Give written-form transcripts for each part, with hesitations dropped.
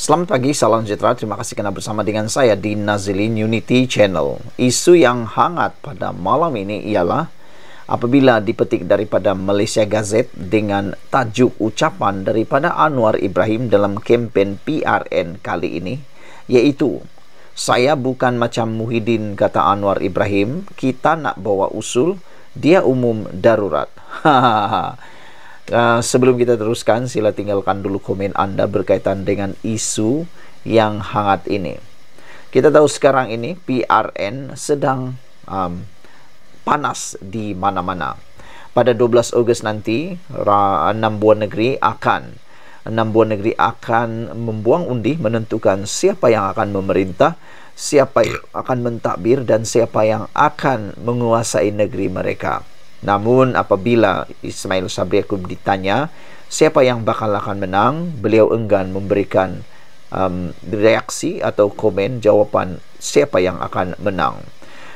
Selamat pagi, salam sejahtera. Terima kasih karena bersama dengan saya di Nazilin Unity Channel. Isu yang hangat pada malam ini ialah apabila dipetik daripada Malaysia Gazette dengan tajuk ucapan daripada Anwar Ibrahim dalam kempen PRN kali ini, iaitu "Saya bukan macam Muhyiddin," kata Anwar Ibrahim, "kita nak bawa usul, dia umum darurat." Sebelum kita teruskan, sila tinggalkan dulu komen anda berkaitan dengan isu yang hangat ini. Kita tahu sekarang ini PRN sedang panas di mana-mana. Pada 12 Ogos nanti, 6 buah negeri akan membuang undi menentukan siapa yang akan memerintah, siapa yang akan mentadbir, dan siapa yang akan menguasai negeri mereka. Namun apabila Ismail Sabri Yaakob ditanya siapa yang bakal akan menang, beliau enggan memberikan reaksi atau komen jawapan siapa yang akan menang.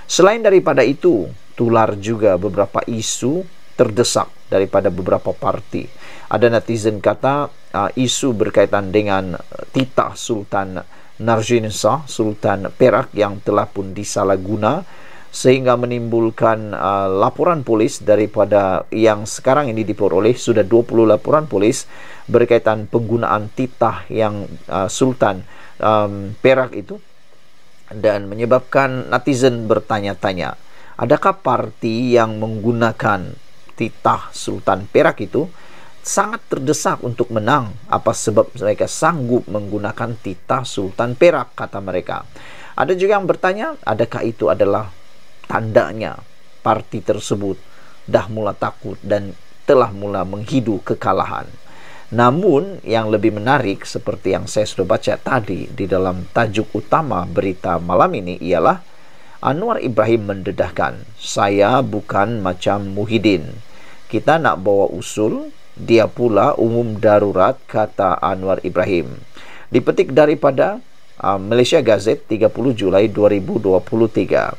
Selain daripada itu, tular juga beberapa isu terdesak daripada beberapa parti. Ada netizen kata isu berkaitan dengan titah Sultan Narjin Shah, Sultan Perak, yang telah pun disalahguna sehingga menimbulkan laporan polis daripada yang sekarang ini diperoleh sudah 20 laporan polis berkaitan penggunaan titah yang Sultan Perak itu, dan menyebabkan netizen bertanya-tanya, adakah parti yang menggunakan titah Sultan Perak itu sangat terdesak untuk menang? Apa sebab mereka sanggup menggunakan titah Sultan Perak, kata mereka. Ada juga yang bertanya, adakah itu adalah tandanya parti tersebut dah mula takut dan telah mula menghidu kekalahan. Namun yang lebih menarik, seperti yang saya sudah baca tadi di dalam tajuk utama berita malam ini, ialah Anwar Ibrahim mendedahkan, "Saya bukan macam Muhyiddin, kita nak bawa usul, dia pula umum darurat," kata Anwar Ibrahim. Dipetik daripada Malaysia Gazette 30 Julai 2023.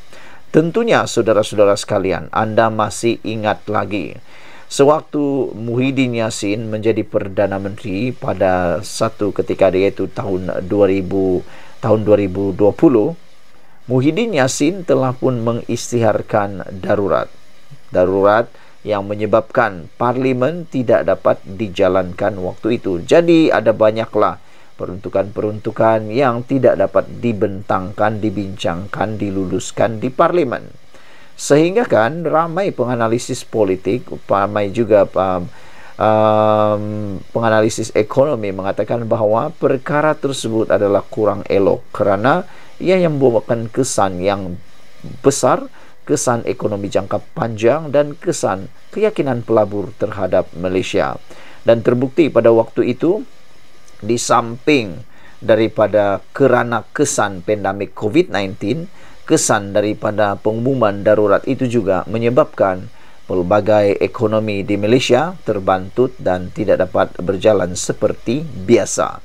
Tentunya saudara-saudara sekalian, anda masih ingat lagi sewaktu Muhyiddin Yassin menjadi Perdana Menteri pada satu ketika, iaitu tahun 2020, Muhyiddin Yassin telah pun mengisytiharkan darurat yang menyebabkan parlimen tidak dapat dijalankan waktu itu. Jadi ada banyaklah peruntukan-peruntukan yang tidak dapat dibentangkan, dibincangkan, diluluskan di parlimen. Sehingga kan ramai penganalisis politik, ramai juga penganalisis ekonomi mengatakan bahawa perkara tersebut adalah kurang elok kerana ia yang membawakan kesan yang besar, kesan ekonomi jangka panjang, dan kesan keyakinan pelabur terhadap Malaysia. Dan terbukti pada waktu itu, di samping daripada kerana kesan pandemik COVID-19, kesan daripada pengumuman darurat itu juga menyebabkan pelbagai ekonomi di Malaysia terbantut dan tidak dapat berjalan seperti biasa.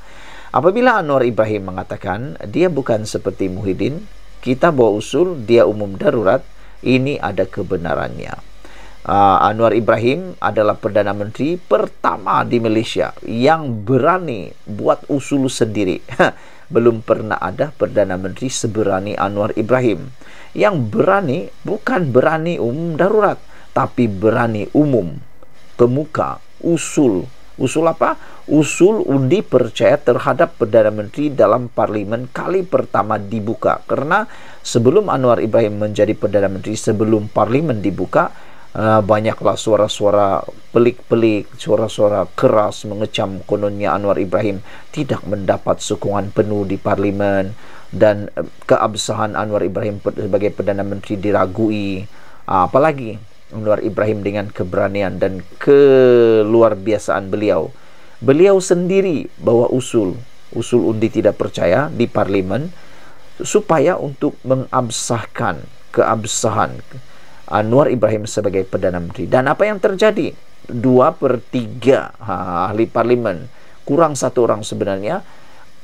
Apabila Anwar Ibrahim mengatakan dia bukan seperti Muhyiddin, kita bawa usul, dia umum darurat, ini ada kebenarannya. Anwar Ibrahim adalah Perdana Menteri pertama di Malaysia yang berani buat usul sendiri. Belum pernah ada Perdana Menteri seberani Anwar Ibrahim, yang berani, bukan berani umum darurat, tapi berani umum kemuka usul. Usul apa? Usul undi percaya terhadap Perdana Menteri dalam parlimen kali pertama dibuka. Karena sebelum Anwar Ibrahim menjadi Perdana Menteri, sebelum parlimen dibuka, banyaklah suara-suara pelik-pelik, suara-suara keras mengecam kononnya Anwar Ibrahim tidak mendapat sokongan penuh di parlimen, dan keabsahan Anwar Ibrahim sebagai Perdana Menteri diragui. Apalagi Anwar Ibrahim dengan keberanian dan keluarbiasaan beliau sendiri bawa usul undi tidak percaya di parlimen supaya untuk mengabsahkan keabsahan Anwar Ibrahim sebagai Perdana Menteri. Dan apa yang terjadi? 2/3 ahli parlimen, kurang satu orang sebenarnya,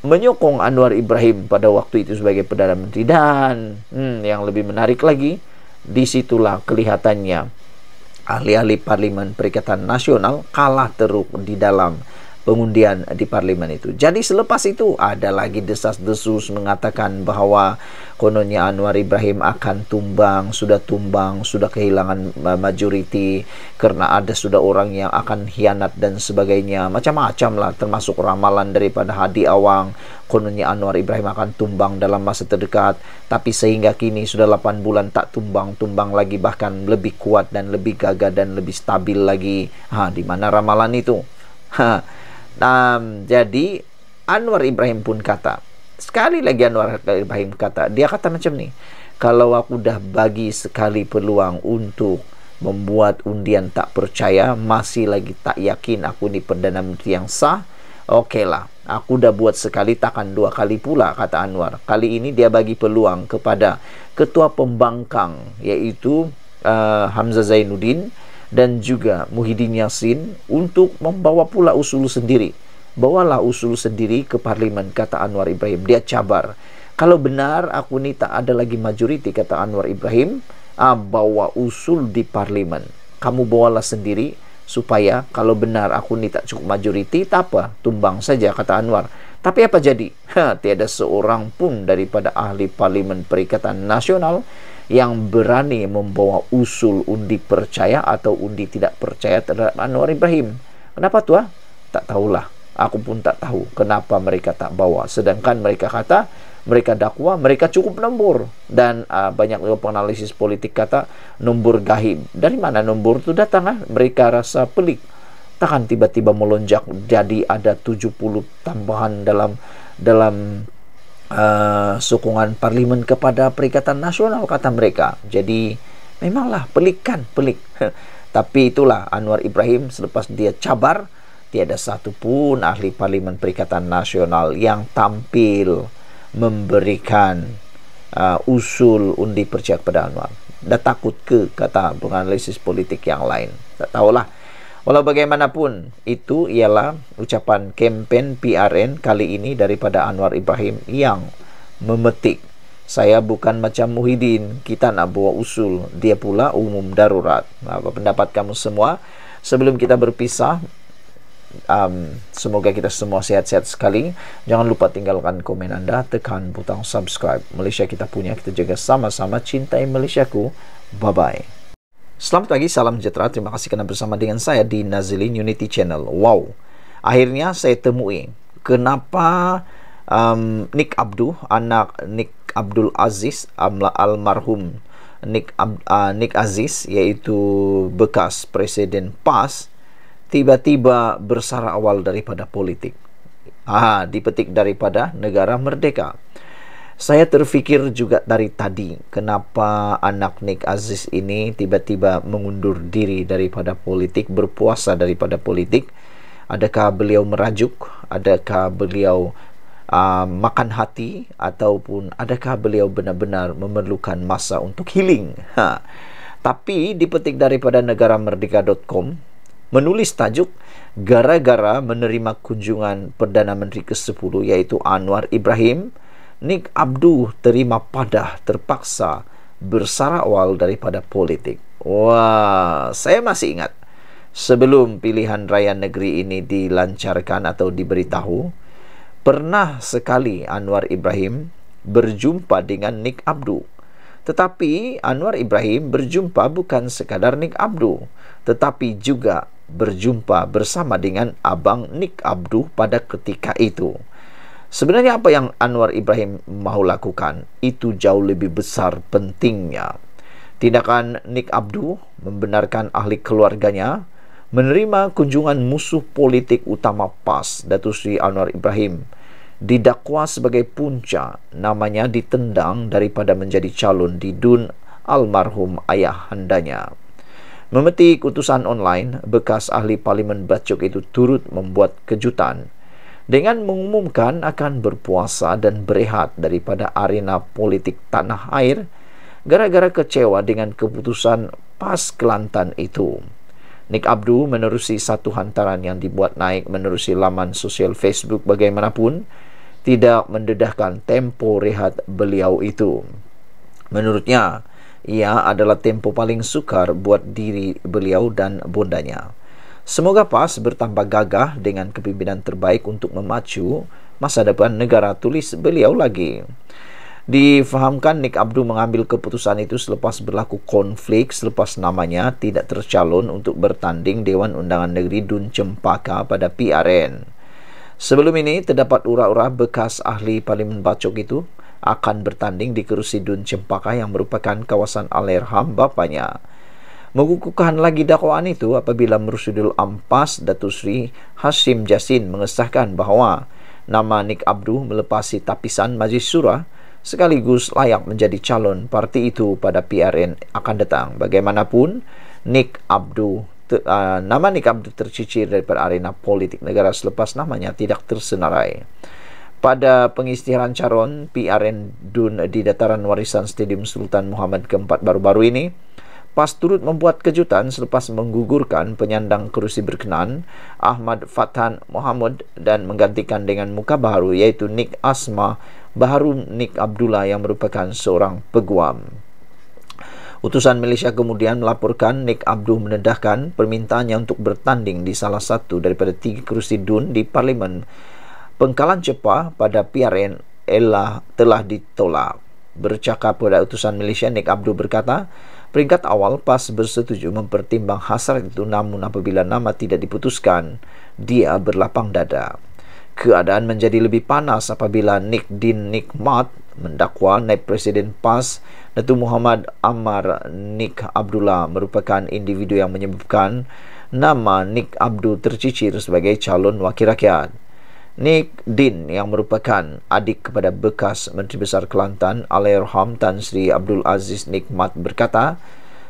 menyokong Anwar Ibrahim pada waktu itu sebagai Perdana Menteri. Dan yang lebih menarik lagi, disitulah kelihatannya ahli-ahli parlimen Perikatan Nasional kalah teruk di dalam pengundian di parlimen itu. Jadi selepas itu ada lagi desas-desus mengatakan bahwa kononnya Anwar Ibrahim akan tumbang, sudah kehilangan majoriti karena ada sudah orang yang akan hianat dan sebagainya. Macam-macam lah, termasuk ramalan daripada Hadi Awang, kononnya Anwar Ibrahim akan tumbang dalam masa terdekat, tapi sehingga kini sudah 8 bulan tak tumbang lagi, bahkan lebih kuat dan lebih gagah dan lebih stabil lagi. Di mana ramalan itu? Jadi Anwar Ibrahim pun kata, sekali lagi Anwar Ibrahim kata, dia kata macam ni, kalau aku dah bagi sekali peluang untuk membuat undian tak percaya, masih lagi tak yakin aku ni Perdana Menteri yang sah, okeylah, aku dah buat sekali, takkan 2 kali pula, kata Anwar. Kali ini dia bagi peluang kepada Ketua Pembangkang, iaitu Hamzah Zainuddin dan juga Muhyiddin Yassin untuk membawa pula usul sendiri. Bawalah usul sendiri ke parlimen, kata Anwar Ibrahim. Dia cabar, kalau benar aku ni tak ada lagi majoriti, kata Anwar Ibrahim, bawa usul di parlimen, kamu bawalah sendiri, supaya kalau benar aku ni tak cukup majoriti, tak apa, tumbang saja, kata Anwar. Tapi apa jadi? Tiada seorang pun daripada ahli parlimen Perikatan Nasional yang berani membawa usul undi percaya atau undi tidak percaya terhadap Anwar Ibrahim. Kenapa tu? Tak tahulah. Aku pun tak tahu kenapa mereka tak bawa. Sedangkan mereka kata, mereka dakwa, mereka cukup nombor. Dan banyak penganalisis politik kata nombor gaib. Dari mana nombor itu datang? Mereka rasa pelik. Takkan tiba-tiba melonjak jadi ada 70 tambahan dalam sokongan parlimen kepada Perikatan Nasional, kata mereka. Jadi memanglah pelik. Tapi itulah Anwar Ibrahim, selepas dia cabar, tiada satu pun ahli parlimen Perikatan Nasional yang tampil memberikan usul undi percaya kepada Anwar. Dah takut ke, kata penganalisis politik yang lain. Tak tahulah. Walau bagaimanapun, itu ialah ucapan kempen PRN kali ini daripada Anwar Ibrahim yang memetik, saya bukan macam Muhyiddin, kita nak bawa usul, dia pula umum darurat. Apa pendapat kamu semua? Sebelum kita berpisah, semoga kita semua sehat-sehat sekali. Jangan lupa tinggalkan komen anda, tekan butang subscribe. Malaysia kita punya, kita jaga sama-sama, cintai Malaysiaku. Bye-bye. Selamat pagi, salam sejahtera. Terima kasih kerana bersama dengan saya di Nazilin Unity Channel. Wow, akhirnya saya temui kenapa Nik Abdul, anak Nik Abdul Aziz, almarhum Nik Aziz, iaitu bekas Presiden PAS, tiba-tiba bersara awal daripada politik. Dipetik daripada negara merdeka. Saya terfikir juga dari tadi, kenapa anak Nik Aziz ini tiba-tiba mengundur diri daripada politik, berpuasa daripada politik. Adakah beliau merajuk? Adakah beliau makan hati? Ataupun adakah beliau benar-benar memerlukan masa untuk healing? Tapi dipetik daripada negaramerdeka.com, menulis tajuk, gara-gara menerima kunjungan Perdana Menteri ke-10 iaitu Anwar Ibrahim, Nik Abdul terima padah, terpaksa bersara awal daripada politik. Wah, saya masih ingat sebelum pilihan raya negeri ini dilancarkan atau diberitahu, pernah sekali Anwar Ibrahim berjumpa dengan Nik Abdul. Tetapi Anwar Ibrahim berjumpa bukan sekadar Nik Abdul, tetapi juga berjumpa bersama dengan abang Nik Abdul pada ketika itu. Sebenarnya apa yang Anwar Ibrahim mahu lakukan itu jauh lebih besar pentingnya. Tindakan Nik Abdul membenarkan ahli keluarganya menerima kunjungan musuh politik utama PAS, Datuk Seri Anwar Ibrahim, didakwa sebagai punca namanya ditendang daripada menjadi calon di DUN almarhum ayah handanya. Memetik utusan online, bekas ahli parlimen Bacok itu turut membuat kejutan dengan mengumumkan akan berpuasa dan berehat daripada arena politik tanah air gara-gara kecewa dengan keputusan PAS Kelantan itu. Nik Abdul menerusi satu hantaran yang dibuat naik menerusi laman sosial Facebook bagaimanapun tidak mendedahkan tempo rehat beliau itu. Menurutnya, ia adalah tempo paling sukar buat diri beliau dan bondanya. Semoga PAS bertambah gagah dengan kepimpinan terbaik untuk memacu masa depan negara, tulis beliau lagi. Difahamkan Nick Abdul mengambil keputusan itu selepas berlaku konflik selepas namanya tidak tercalon untuk bertanding Dewan Undangan Negeri Dun Cempaka pada PRN. Sebelum ini, terdapat ura-ura bekas ahli Parlimen Bacok itu akan bertanding di kerusi Dun Cempaka yang merupakan kawasan Allahyarham bapanya. Mengukuhkan lagi dakwaan itu apabila Mersudul Ampas Datuk Seri Hashim Jasin mengesahkan bahawa nama Nick Abdul melepasi tapisan Majlis Surah sekaligus layak menjadi calon parti itu pada PRN akan datang. Bagaimanapun, nama Nick Abdul tercicir daripada arena politik negara selepas namanya tidak tersenarai. Pada pengisytiharan calon PRN Dun di dataran warisan Stadium Sultan Muhammad keempat baru-baru ini, PAS turut membuat kejutan selepas menggugurkan penyandang kerusi berkenaan Ahmad Fathan Muhammad dan menggantikan dengan muka baru iaitu Nick Asma Baharu Nick Abdullah yang merupakan seorang peguam. Utusan Malaysia kemudian melaporkan Nick Abdul menedahkan permintaannya untuk bertanding di salah satu daripada 3 kerusi Dun di Parlimen Pengkalan Cepa pada PRN telah ditolak. Bercakap pada utusan Malaysia, Nick Abdul berkata, peringkat awal PAS bersetuju mempertimbang hasrat itu, namun apabila nama tidak diputuskan, dia berlapang dada. Keadaan menjadi lebih panas apabila Nick Din Nikmat mendakwa Naib Presiden PAS Datuk Muhammad Ammar Nick Abdullah merupakan individu yang menyebabkan nama Nick Abdul tercicir sebagai calon wakil rakyat. Nick Din yang merupakan adik kepada bekas Menteri Besar Kelantan Allahyarham Tan Sri Abdul Aziz Nikmat berkata,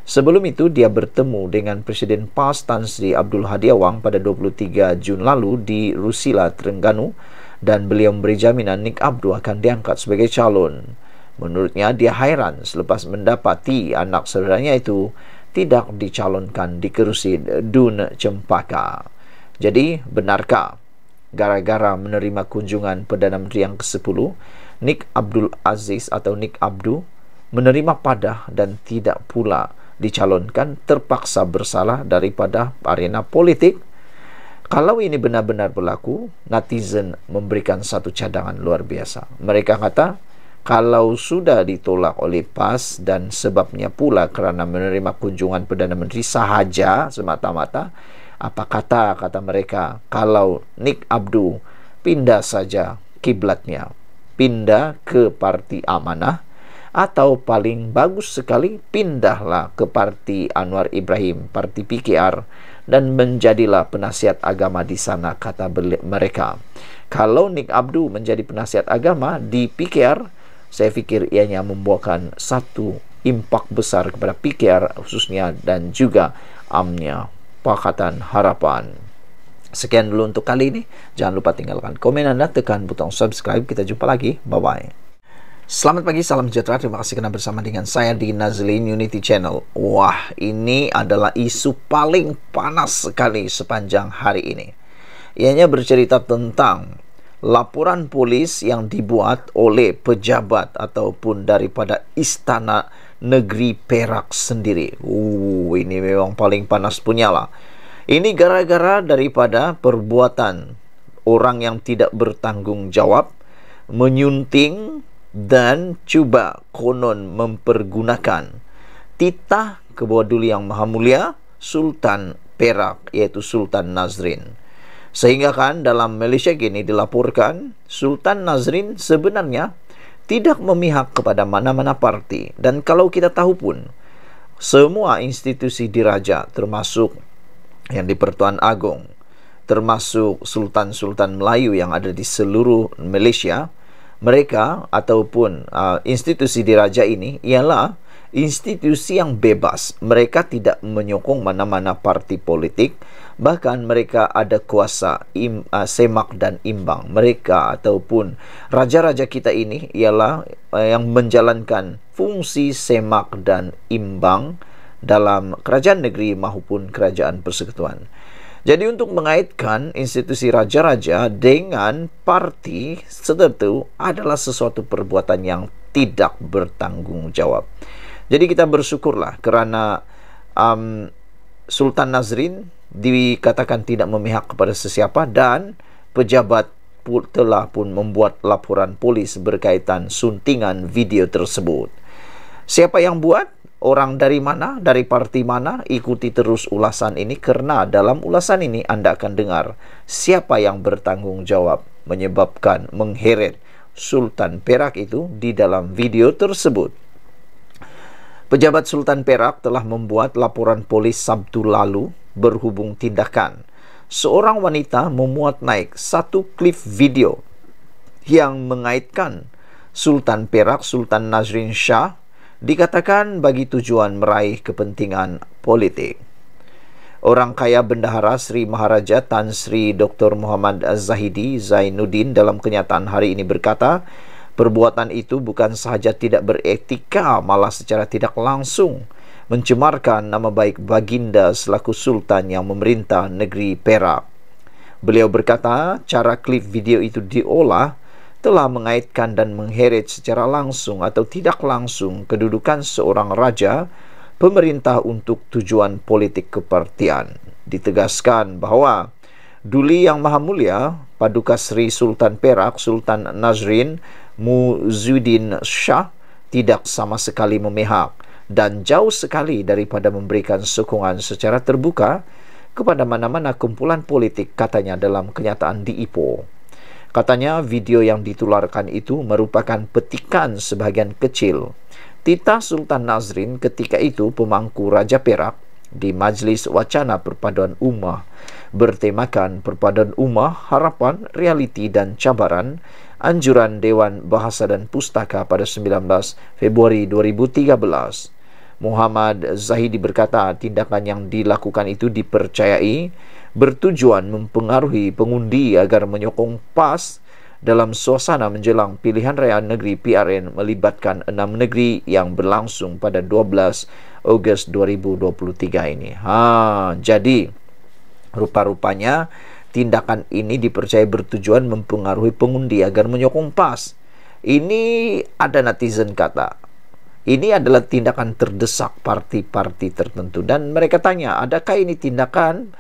sebelum itu dia bertemu dengan Presiden PAS Tan Sri Abdul Hadi Awang pada 23 Jun lalu di Rusila, Terengganu, dan beliau memberi jaminan Nick Abdul akan diangkat sebagai calon. Menurutnya, dia hairan selepas mendapati anak saudaranya itu tidak dicalonkan di kerusi Dun Cempaka. Jadi, benarkah gara-gara menerima kunjungan Perdana Menteri yang ke-10, Nick Abdul Aziz atau Nick Abdul menerima padah dan tidak pula dicalonkan, terpaksa bersalah daripada arena politik? Kalau ini benar-benar berlaku, netizen memberikan satu cadangan luar biasa. Mereka kata, kalau sudah ditolak oleh PAS dan sebabnya pula kerana menerima kunjungan Perdana Menteri sahaja semata-mata, apa kata mereka kalau Nick Abdul pindah saja kiblatnya, pindah ke Parti Amanah, atau paling bagus sekali pindahlah ke Parti Anwar Ibrahim, Parti PKR, dan menjadilah penasihat agama di sana, kata mereka. Kalau Nick Abdul menjadi penasihat agama di PKR, saya fikir ianya membawakan satu impak besar kepada PKR khususnya dan juga AMNIA, Pakatan Harapan. Sekian dulu untuk kali ini. Jangan lupa tinggalkan komen Anda, tekan butang subscribe. Kita jumpa lagi. Bye-bye. Selamat pagi, salam sejahtera. Terima kasih kerana bersama dengan saya di Nazlin Unity Channel. Wah, ini adalah isu paling panas sekali sepanjang hari ini. Ianya bercerita tentang laporan polis yang dibuat oleh pejabat ataupun daripada Istana Negeri Perak sendiri. Ini memang paling panas punyalah. Ini gara-gara daripada perbuatan orang yang tidak bertanggung jawab, menyunting dan cuba konon mempergunakan titah Ketua Duli Yang Maha Mulia Sultan Perak, iaitu Sultan Nazrin. Sehingga kan dalam Malaysia gini dilaporkan Sultan Nazrin sebenarnya tidak memihak kepada mana-mana parti. Dan kalau kita tahu pun, semua institusi diraja, termasuk yang di Pertuan Agong, termasuk Sultan-Sultan Melayu yang ada di seluruh Malaysia, mereka ataupun institusi diraja ini ialah institusi yang bebas. Mereka tidak menyokong mana-mana parti politik. Bahkan mereka ada kuasa semak dan imbang. Mereka ataupun raja-raja kita ini ialah yang menjalankan fungsi semak dan imbang dalam kerajaan negeri maupun kerajaan persekutuan. Jadi untuk mengaitkan institusi raja-raja dengan parti tertentu adalah sesuatu perbuatan yang tidak bertanggung jawab. Jadi kita bersyukurlah kerana Sultan Nazrin dikatakan tidak memihak kepada sesiapa, dan pejabat telah pun membuat laporan polis berkaitan suntingan video tersebut. Siapa yang buat? Orang dari mana? Dari parti mana? Ikuti terus ulasan ini, karena dalam ulasan ini Anda akan dengar siapa yang bertanggung jawab menyebabkan mengheret Sultan Perak itu di dalam video tersebut. Pejabat Sultan Perak telah membuat laporan polis Sabtu lalu berhubung tindakan seorang wanita memuat naik satu klip video yang mengaitkan Sultan Perak, Sultan Nazrin Shah, dikatakan bagi tujuan meraih kepentingan politik. Orang kaya Bendahara Sri Maharaja Tan Sri Dr. Muhammad Zahidi Zainuddin dalam kenyataan hari ini berkata, perbuatan itu bukan sahaja tidak beretika, malah secara tidak langsung mencemarkan nama baik Baginda selaku Sultan yang memerintah negeri Perak. Beliau berkata, cara klip video itu diolah telah mengaitkan dan mengheret secara langsung atau tidak langsung kedudukan seorang raja pemerintah untuk tujuan politik kepartian. Ditegaskan bahwa Duli Yang Maha Mulia Paduka Sri Sultan Perak Sultan Nazrin Muhyiddin Shah tidak sama sekali memihak dan jauh sekali daripada memberikan sokongan secara terbuka kepada mana-mana kumpulan politik, katanya dalam kenyataan di Ipoh. Katanya video yang ditularkan itu merupakan petikan sebahagian kecil titah Sultan Nazrin ketika itu pemangku Raja Perak di Majlis Wacana Perpaduan Ummah bertemakan Perpaduan Ummah, Harapan, Realiti dan Cabaran, anjuran Dewan Bahasa dan Pustaka pada 19 Februari 2013. Muhammad Zahidi berkata tindakan yang dilakukan itu dipercayai bertujuan mempengaruhi pengundi agar menyokong PAS dalam suasana menjelang pilihan raya negeri PRN melibatkan 6 negeri yang berlangsung pada 12 Ogos 2023 ini. Jadi rupa-rupanya tindakan ini dipercaya bertujuan mempengaruhi pengundi agar menyokong PAS. Ini ada netizen kata, ini adalah tindakan terdesak parti-parti tertentu, dan mereka tanya, adakah ini tindakan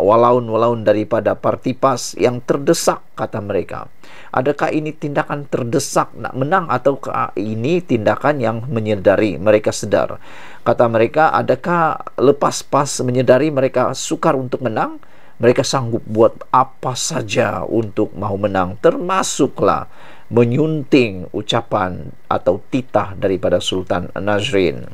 walaun-walaun daripada parti PAS yang terdesak, kata mereka. Adakah ini tindakan terdesak nak menang, ataukah ini tindakan yang menyedari mereka sedar? Kata mereka, adakah lepas PAS menyedari mereka sukar untuk menang, mereka sanggup buat apa saja untuk mahu menang, termasuklah menyunting ucapan atau titah daripada Sultan Nazrin.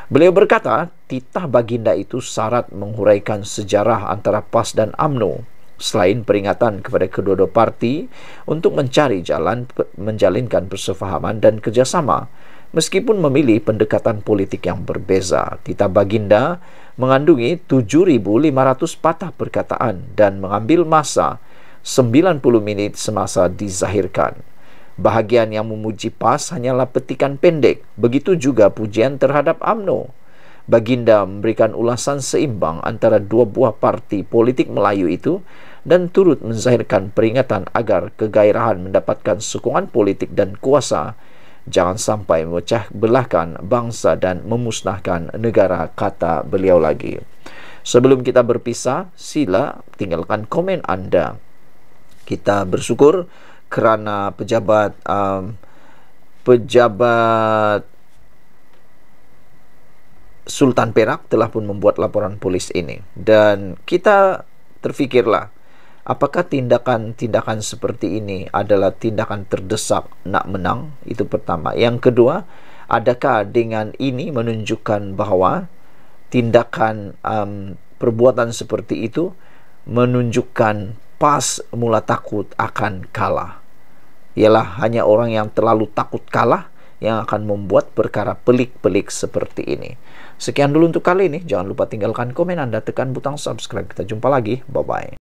Beliau berkata, titah Baginda itu syarat menghuraikan sejarah antara PAS dan UMNO, selain peringatan kepada kedua-dua parti untuk mencari jalan menjalinkan persefahaman dan kerjasama, meskipun memilih pendekatan politik yang berbeza. Titah Baginda mengandungi 7.500 patah perkataan dan mengambil masa 90 menit semasa dizahirkan. Bahagian yang memuji PAS hanyalah petikan pendek, begitu juga pujian terhadap UMNO. Baginda memberikan ulasan seimbang antara dua buah parti politik Melayu itu dan turut menzahirkan peringatan agar kegairahan mendapatkan sokongan politik dan kuasa jangan sampai memecah belahkan bangsa dan memusnahkan negara, kata beliau lagi. Sebelum kita berpisah, sila tinggalkan komen Anda. Kita bersyukur kerana pejabat Sultan Perak telah pun membuat laporan polis ini, dan kita terfikirlah, apakah tindakan-tindakan seperti ini adalah tindakan terdesak nak menang? Itu pertama. Yang kedua, adakah dengan ini menunjukkan bahawa tindakan perbuatan seperti itu menunjukkan PAS mula takut akan kalah? Ialah hanya orang yang terlalu takut kalah yang akan membuat perkara pelik-pelik seperti ini. Sekian dulu untuk kali ini. Jangan lupa tinggalkan komen Anda, tekan butang subscribe. Kita jumpa lagi. Bye-bye.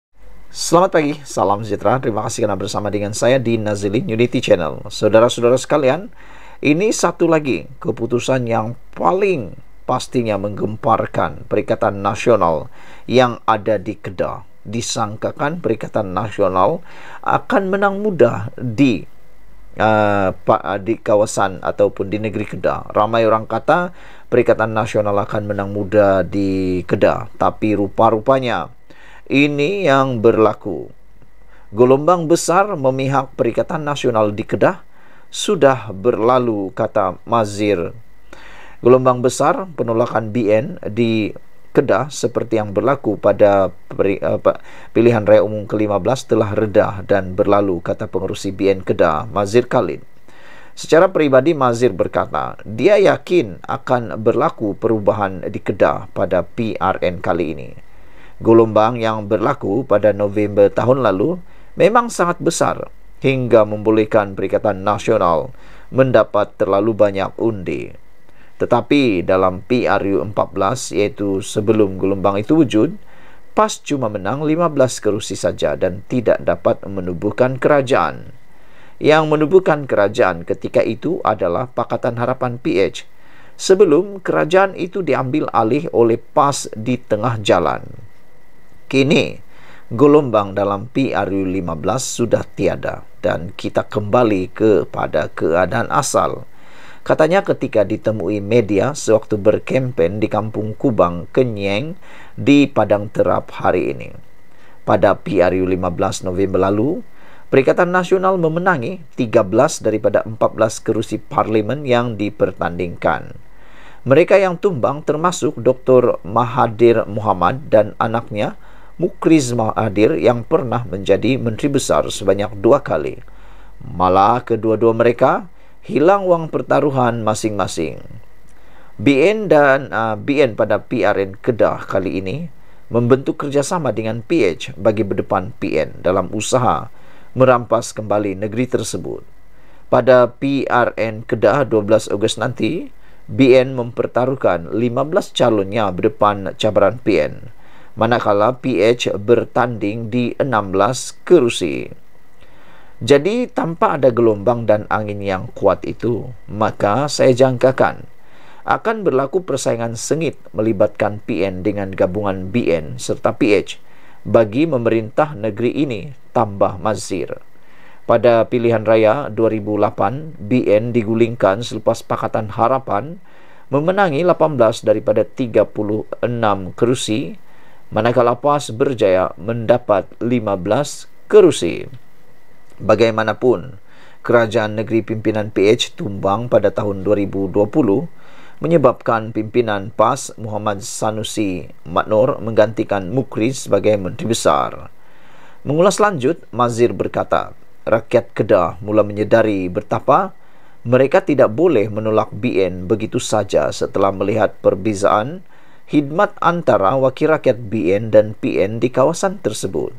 Selamat pagi, salam sejahtera. Terima kasih karena bersama dengan saya di Nazilin Unity Channel. Saudara-saudara sekalian, ini satu lagi keputusan yang paling pastinya menggemparkan Perikatan Nasional yang ada di Kedah. Disangkakan Perikatan Nasional akan menang mudah di di kawasan ataupun di negeri Kedah. Ramai orang kata Perikatan Nasional akan menang muda di Kedah, tapi rupa-rupanya ini yang berlaku. Gelombang besar memihak Perikatan Nasional di Kedah sudah berlalu, kata Mazir. Gelombang besar penolakan BN di Kedah seperti yang berlaku pada pilihan raya umum ke-15 telah reda dan berlalu, kata pengerusi BN Kedah, Mazir Khalid. Secara peribadi, Mazir berkata, dia yakin akan berlaku perubahan di Kedah pada PRN kali ini. Gelombang yang berlaku pada November tahun lalu memang sangat besar hingga membolehkan Perikatan Nasional mendapat terlalu banyak undi. Tetapi dalam PRU 14, iaitu sebelum gelombang itu wujud, PAS cuma menang 15 kerusi saja dan tidak dapat menubuhkan kerajaan. Yang menubuhkan kerajaan ketika itu adalah Pakatan Harapan PH, sebelum kerajaan itu diambil alih oleh PAS di tengah jalan. Kini, gelombang dalam PRU 15 sudah tiada dan kita kembali kepada keadaan asal. Katanya ketika ditemui media sewaktu berkempen di Kampung Kubang, Kenyeng di Padang Terap hari ini. Pada PRU 15 November lalu, Perikatan Nasional memenangi 13 daripada 14 kerusi parlimen yang dipertandingkan. Mereka yang tumbang termasuk Dr. Mahathir Mohamad dan anaknya Mukriz Mahathir yang pernah menjadi Menteri Besar sebanyak 2 kali. Malah kedua-dua mereka hilang wang pertaruhan masing-masing. BN pada PRN Kedah kali ini membentuk kerjasama dengan PH bagi berdepan PN dalam usaha merampas kembali negeri tersebut. Pada PRN Kedah 12 Ogos nanti, BN mempertaruhkan 15 calonnya berdepan cabaran PN, manakala PH bertanding di 16 kerusi. Jadi tanpa ada gelombang dan angin yang kuat itu, maka saya jangkakan akan berlaku persaingan sengit melibatkan PN dengan gabungan BN serta PH bagi memerintah negeri ini, tambah Mazir. Pada pilihan raya 2008, BN digulingkan selepas Pakatan Harapan memenangi 18 daripada 36 kerusi, manakala PAS berjaya mendapat 15 kerusi. Bagaimanapun, kerajaan negeri pimpinan PH tumbang pada tahun 2020 menyebabkan pimpinan PAS Muhammad Sanusi Maknor menggantikan Mukriz sebagai Menteri Besar. Mengulas lanjut, Mazir berkata, rakyat Kedah mula menyedari betapa mereka tidak boleh menolak BN begitu saja setelah melihat perbezaan khidmat antara wakil rakyat BN dan PN di kawasan tersebut.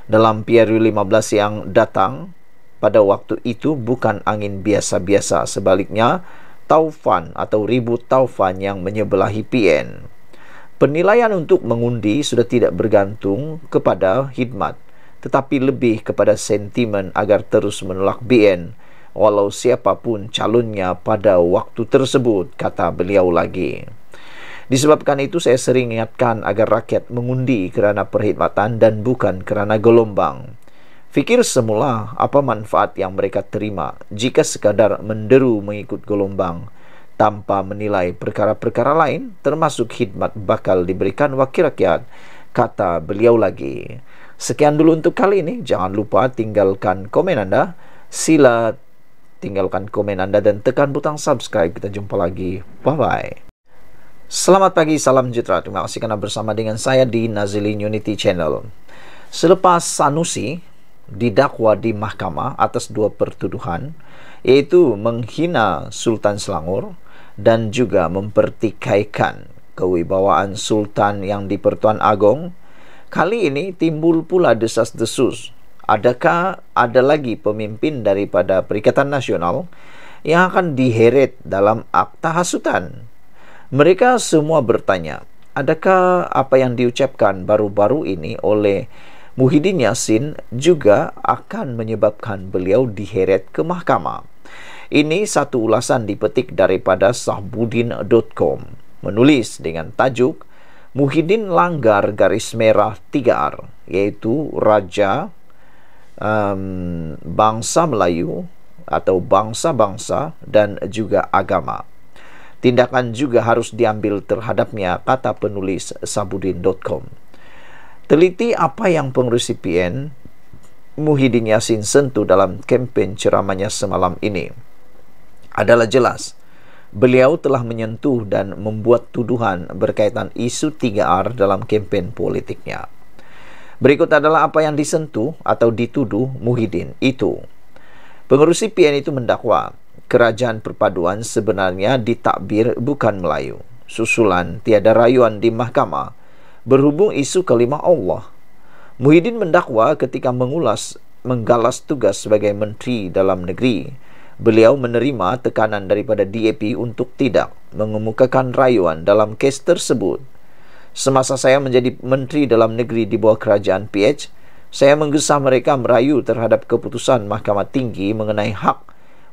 Dalam PRU 15 yang datang, pada waktu itu bukan angin biasa-biasa, sebaliknya taufan atau ribut taufan yang menyebelahi PN. Penilaian untuk mengundi sudah tidak bergantung kepada khidmat, tetapi lebih kepada sentimen agar terus menolak BN, walau siapapun calonnya pada waktu tersebut, kata beliau lagi. Disebabkan itu saya sering ingatkan agar rakyat mengundi kerana perkhidmatan dan bukan kerana gelombang. Fikir semula apa manfaat yang mereka terima jika sekadar menderu mengikut gelombang tanpa menilai perkara-perkara lain termasuk khidmat bakal diberikan wakil rakyat, kata beliau lagi. Sekian dulu untuk kali ini. Jangan lupa tinggalkan komen Anda. Sila tinggalkan komen Anda dan tekan butang subscribe. Kita jumpa lagi. Bye-bye. Selamat pagi, salam sejahtera. Terima kasih kerana bersama dengan saya di Nazilin Unity Channel. Selepas Sanusi didakwa di mahkamah atas 2 pertuduhan, yaitu menghina Sultan Selangor dan juga mempertikaikan kewibawaan Sultan yang di-Pertuan Agong, kali ini timbul pula desas-desus. Adakah ada lagi pemimpin daripada Perikatan Nasional yang akan diheret dalam akta hasutan? Mereka semua bertanya, adakah apa yang diucapkan baru-baru ini oleh Muhyiddin Yassin juga akan menyebabkan beliau diheret ke mahkamah? Ini satu ulasan dipetik daripada sahbudin.com, menulis dengan tajuk Muhyiddin langgar garis merah 3R, yaitu Raja Bangsa Melayu atau bangsa-bangsa dan juga agama. Tindakan juga harus diambil terhadapnya, kata penulis Sabudin.com. Teliti apa yang pengeresipien Muhyiddin Yassin sentuh dalam kempen ceramahnya semalam ini adalah jelas. Beliau telah menyentuh dan membuat tuduhan berkaitan isu 3R dalam kempen politiknya. Berikut adalah apa yang disentuh atau dituduh Muhyiddin itu. Pengeresipien itu mendakwa kerajaan perpaduan sebenarnya ditakbir bukan Melayu. Susulan tiada rayuan di mahkamah berhubung isu kalimah Allah. Muhyiddin mendakwa ketika menggalas tugas sebagai Menteri Dalam Negeri, beliau menerima tekanan daripada DAP untuk tidak mengemukakan rayuan dalam kes tersebut. Semasa saya menjadi Menteri Dalam Negeri di bawah kerajaan PH, saya menggesa mereka merayu terhadap keputusan Mahkamah Tinggi mengenai hak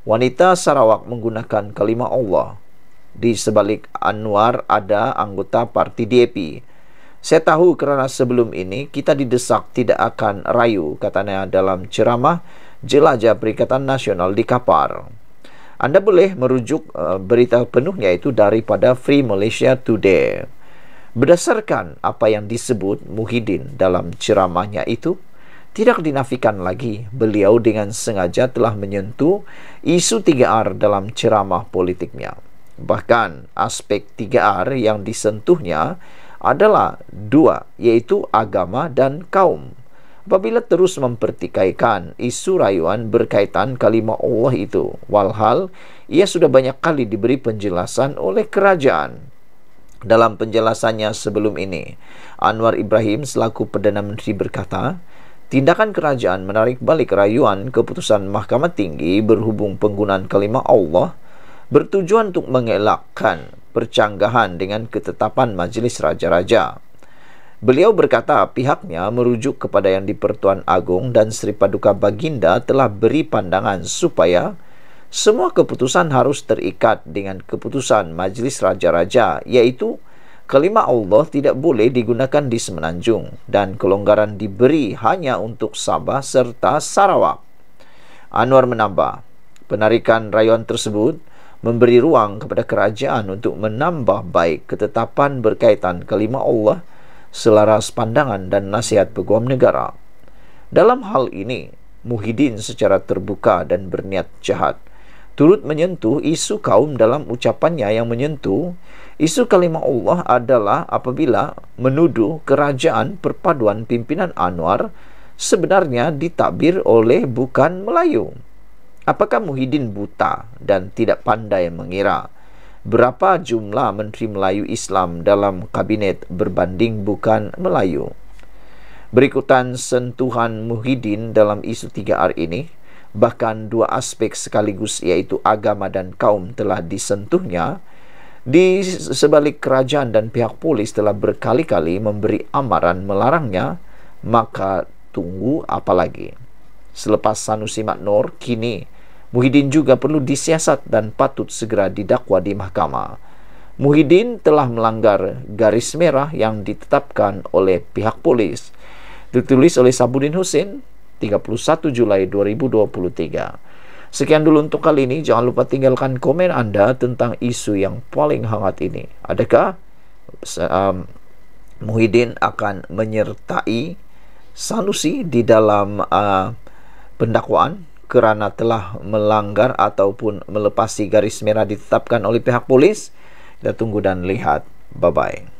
wanita Sarawak menggunakan kalimah Allah. Di sebalik Anwar ada anggota parti DAP. Saya tahu kerana sebelum ini kita didesak tidak akan rayu, katanya dalam ceramah Jelajah Perikatan Nasional di Kapar. Anda boleh merujuk berita penuhnya itu daripada Free Malaysia Today. Berdasarkan apa yang disebut Muhyiddin dalam ceramahnya itu, tidak dinafikan lagi beliau dengan sengaja telah menyentuh isu 3R dalam ceramah politiknya. Bahkan aspek 3R yang disentuhnya adalah dua, yaitu agama dan kaum. Apabila terus mempertikaikan isu rayuan berkaitan kalimah Allah itu, walhal ia sudah banyak kali diberi penjelasan oleh kerajaan. Dalam penjelasannya sebelum ini, Anwar Ibrahim selaku Perdana Menteri berkata, tindakan kerajaan menarik balik rayuan keputusan Mahkamah Tinggi berhubung penggunaan kalimah Allah bertujuan untuk mengelakkan percanggahan dengan ketetapan Majlis Raja-Raja. Beliau berkata pihaknya merujuk kepada Yang di-Pertuan Agong dan Sri Paduka Baginda telah beri pandangan supaya semua keputusan harus terikat dengan keputusan Majlis Raja-Raja, iaitu kalimah Allah tidak boleh digunakan di Semenanjung dan kelonggaran diberi hanya untuk Sabah serta Sarawak. Anwar menambah, penarikan rayuan tersebut memberi ruang kepada kerajaan untuk menambah baik ketetapan berkaitan kalimah Allah selaras pandangan dan nasihat Peguam Negara. Dalam hal ini, Muhyiddin secara terbuka dan berniat jahat turut menyentuh isu kaum dalam ucapannya yang menyentuh isu kalimah Allah adalah apabila menuduh kerajaan perpaduan pimpinan Anwar sebenarnya ditakbir oleh bukan Melayu. Apakah Muhyiddin buta dan tidak pandai mengira berapa jumlah Menteri Melayu Islam dalam kabinet berbanding bukan Melayu? Berikutan sentuhan Muhyiddin dalam isu 3R ini, bahkan dua aspek sekaligus yaitu agama dan kaum telah disentuhnya. Di sebalik kerajaan dan pihak polis telah berkali-kali memberi amaran melarangnya, maka tunggu apa lagi? Selepas Sanusi Maknor, kini Muhyiddin juga perlu disiasat dan patut segera didakwa di mahkamah. Muhyiddin telah melanggar garis merah yang ditetapkan oleh pihak polis. Ditulis oleh Sabudin Hussein, 31 Julai 2023. Sekian dulu untuk kali ini. Jangan lupa tinggalkan komen Anda tentang isu yang paling hangat ini. Adakah Muhyiddin akan menyertai Sanusi di dalam pendakwaan kerana telah melanggar ataupun melepasi garis merah ditetapkan oleh pihak polis? Kita tunggu dan lihat. Bye-bye.